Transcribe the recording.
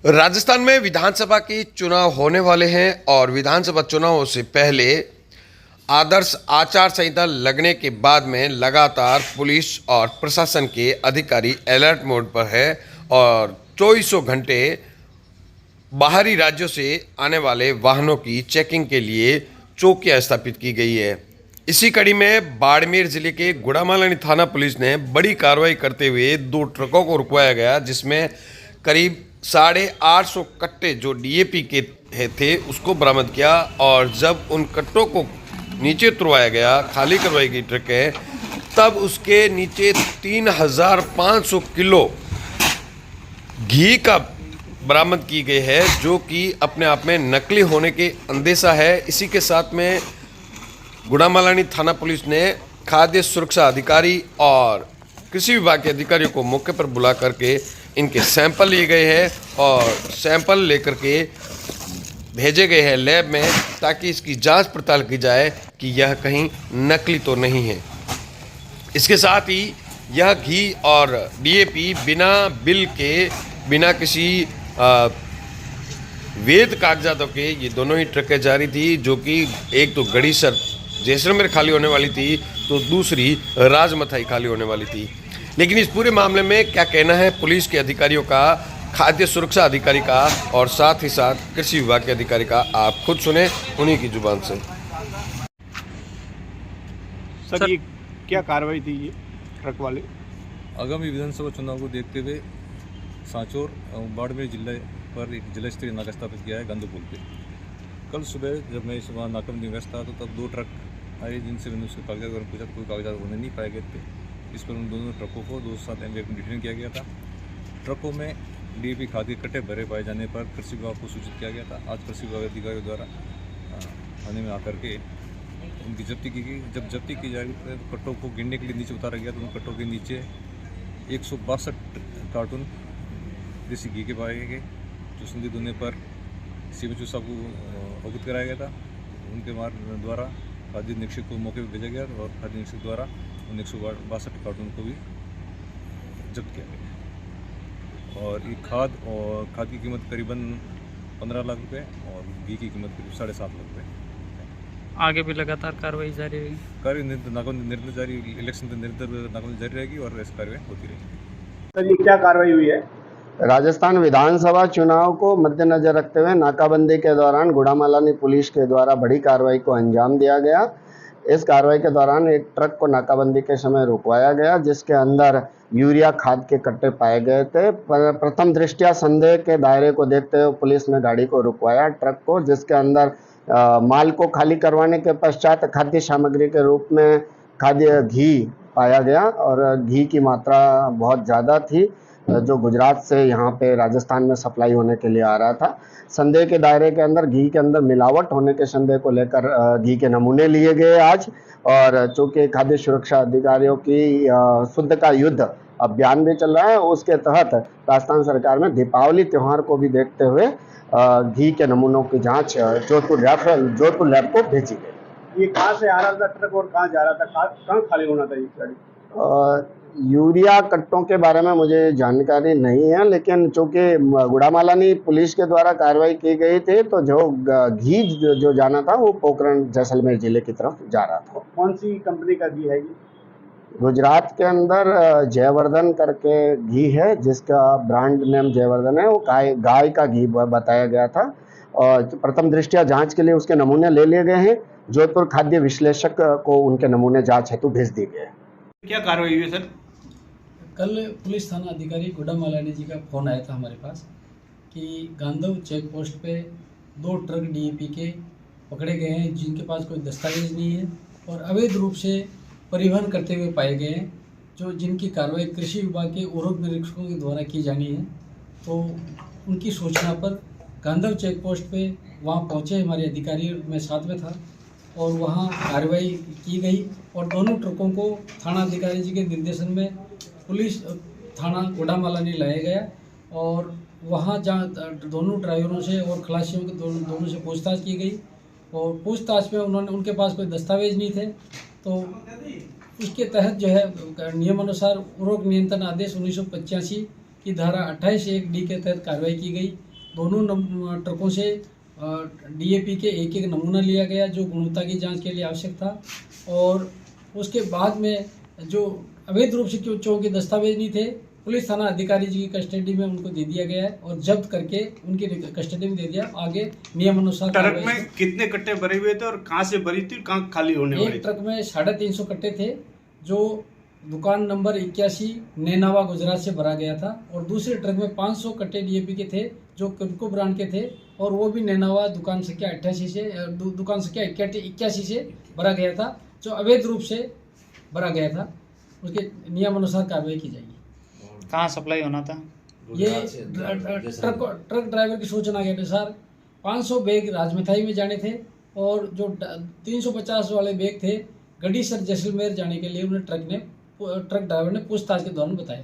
राजस्थान में विधानसभा के चुनाव होने वाले हैं और विधानसभा चुनावों से पहले आदर्श आचार संहिता लगने के बाद में लगातार पुलिस और प्रशासन के अधिकारी अलर्ट मोड पर है और चौबीसों घंटे बाहरी राज्यों से आने वाले वाहनों की चेकिंग के लिए चौकियां स्थापित की गई है। इसी कड़ी में बाड़मेर जिले के गुड़ामालानी थाना पुलिस ने बड़ी कार्रवाई करते हुए 2 ट्रकों को रुकवाया गया, जिसमें करीब 850 कट्टे जो डीएपी के थे उसको बरामद किया। और जब उन कट्टों को नीचे उतरवाया गया, खाली करवाई गई ट्रकें, तब उसके नीचे 3500 किलो घी का बरामद की गई है, जो कि अपने आप में नकली होने के अंदेशा है। इसी के साथ में गुड़ामालानी थाना पुलिस ने खाद्य सुरक्षा अधिकारी और कृषि विभाग के अधिकारियों को मौके पर बुला करके इनके सैंपल लिए गए हैं और सैंपल लेकर के भेजे गए हैं लैब में, ताकि इसकी जांच पड़ताल की जाए कि यह कहीं नकली तो नहीं है। इसके साथ ही यह घी और डीएपी बिना बिल के, बिना किसी वैध कागजातों के ये दोनों ही ट्रकें जारी थी, जो कि एक तो गड़ीसर जैसलमेर खाली होने वाली थी, तो दूसरी राजमथाई खाली होने वाली थी। लेकिन इस पूरे मामले में क्या कहना है पुलिस के अधिकारियों का, खाद्य सुरक्षा अधिकारी का और साथ ही साथ कृषि विभाग के अधिकारी का, आप खुद सुने उन्हीं की जुबान से। सर ये क्या कार्रवाई थी ये ट्रक वाले? आगामी विधानसभा चुनाव को देखते हुए सांचौर बाड़मेर जिले पर एक जिला स्तरीय नाका स्थापित किया है गांधी पुल पे। कल सुबह जब मैं वहाँ नाका में व्यस्त था तो तब 2 ट्रक आए, जिनसे मैंने उसके कागजात वगैरह पूछा, कोई कागजात होने नहीं पाए गए थे। इस पर उन दोनों ट्रकों को 207 MVAC में डिटेन किया गया था। ट्रकों में डीएपी खाद के कट्टे भरे पाए जाने पर कृषि विभाग को सूचित किया गया था। आज कृषि विभाग अधिकारियों द्वारा थाने में आकर के उनकी जब्ती की गई। जब जब्ती की जा रही थी तो कट्टों को गिनने के लिए नीचे उतारा गया, तो उन कट्टों के नीचे 162 कार्टून देसी घी के पाए गए, जो संदिग्ध होने पर CMHO साहब को अवगत कराया गया था। उनके द्वारा खाद्य निरीक्षक को मौके पर भेजा गया और खाद्य निरीक्षक द्वारा उन 162 कार्टून को भी जब्त किया गया। और ये खाद की कीमत करीबन 15 लाख रुपए और घी की कीमत करीब 7.5 लाख रुपए। आगे भी लगातार कार्रवाई जारी रहेगी। कार्य निरंतर जारी, इलेक्शन तक निरंतर नाकाबंदी जारी रहेगी और ऐसी कार्रवाई होती रहेगी। सर ये क्या कार्रवाई हुई है? राजस्थान विधानसभा चुनाव को मद्देनजर रखते हुए नाकाबंदी के दौरान गुड़ामालानी पुलिस के द्वारा बड़ी कार्रवाई को अंजाम दिया गया। इस कार्रवाई के दौरान एक ट्रक को नाकाबंदी के समय रुकवाया गया, जिसके अंदर यूरिया खाद के कट्टे पाए गए थे। प्रथम दृष्टया संदेह के दायरे को देखते हुए पुलिस ने गाड़ी को रुकवाया, ट्रक को, जिसके अंदर माल को खाली करवाने के पश्चात खाद्य सामग्री के रूप में खाद्य घी पाया गया और घी की मात्रा बहुत ज़्यादा थी, जो गुजरात से यहाँ पे राजस्थान में सप्लाई होने के लिए आ रहा था। संदेह के दायरे के अंदर घी के अंदर मिलावट होने के संदेह को लेकर घी के नमूने लिए गए आज। और चूँकि खाद्य सुरक्षा अधिकारियों की शुद्ध का युद्ध अभियान भी चल रहा है, उसके तहत राजस्थान सरकार में दीपावली त्यौहार को भी देखते हुए घी के नमूनों की जाँच जोधपुर लैब को भेजी गई। ये कहाँ से आ रहा था ट्रक और कहाँ जा रहा था? कहाँ खाली होना था ये गाड़ी? यूरिया कट्टों के बारे में मुझे जानकारी नहीं है, लेकिन चूँकि गुड़ामालानी पुलिस के द्वारा कार्रवाई की गई थी, तो जो घी जो जाना था वो पोखरण जैसलमेर जिले की तरफ जा रहा था। कौन सी कंपनी का घी है ये? गुजरात के अंदर जयवर्धन करके घी है, जिसका ब्रांड नेम जयवर्धन है। वो गाय का घी बताया गया था और प्रथम दृष्टया जांच के लिए उसके नमूने ले लिए गए हैं। जोधपुर खाद्य विश्लेषक को उनके नमूने जांच हेतु भेज दिए गए। क्या कार्रवाई हुई है सर? कल पुलिस थाना अधिकारी गुड़ामालानी जी का फ़ोन आया था हमारे पास कि गांधव चेक पोस्ट पे 2 ट्रक डीएपी के पकड़े गए हैं, जिनके पास कोई दस्तावेज नहीं है और अवैध रूप से परिवहन करते हुए पाए गए हैं, जिनकी कार्रवाई कृषि विभाग के उर्वरक निरीक्षकों के द्वारा की जानी है। तो उनकी सूचना पर गांधव चेक पोस्ट पे वहाँ पहुँचे हमारे अधिकारी, मैं साथ में था, और वहाँ कार्रवाई की गई और दोनों ट्रकों को थाना अधिकारी जी के निर्देशन में पुलिस थाना गुड़ामालानी लाया गया और वहाँ जहाँ दोनों ड्राइवरों से और खलासियों के दोनों से पूछताछ की गई और पूछताछ में उनके पास कोई दस्तावेज नहीं थे, तो उसके तहत जो है नियमानुसार उर्वरक नियंत्रण आदेश 1985 की धारा 28(1)D के तहत कार्रवाई की गई दोनों ट्रकों से DAP के एक एक नमूना लिया गया जो गुणवत्ता की जांच के लिए आवश्यक था। और उसके बाद में जो अवैध रूप से चोरों के दस्तावेज नहीं थे, पुलिस थाना अधिकारी जी की कस्टडी में उनको दे दिया गया है और जब्त करके उनकी कस्टडी में दे दिया। आगे नियमानुसार ट्रक में कितने कट्टे भरे हुए थे और कहाँ से भरी थी, कहाँ खाली होने वाली एक ट्रक में 350 कट्टे थे जो दुकान नंबर 81 नैनावा गुजरात से भरा गया था, और दूसरे ट्रक में 500 कट्टे DAP के थे जो किनको ब्रांड के थे, और वो भी नैनावा दुकान संख्या 88 से दुकान संख्या 81 से भरा गया था, जो अवैध रूप से भरा गया था। उसके नियमानुसार कार्रवाई की जाएगी। कहाँ सप्लाई होना था? ये ट्रक ड्राइवर की सूचना के अनुसार 500 बैग राजमिठाई में जाने थे, और जो 350 वाले बैग थे गढ़ीसर जैसलमेर जाने के लिए उन्हें ट्रक ड्राइवर ने पूछताछ के दौरान बताया।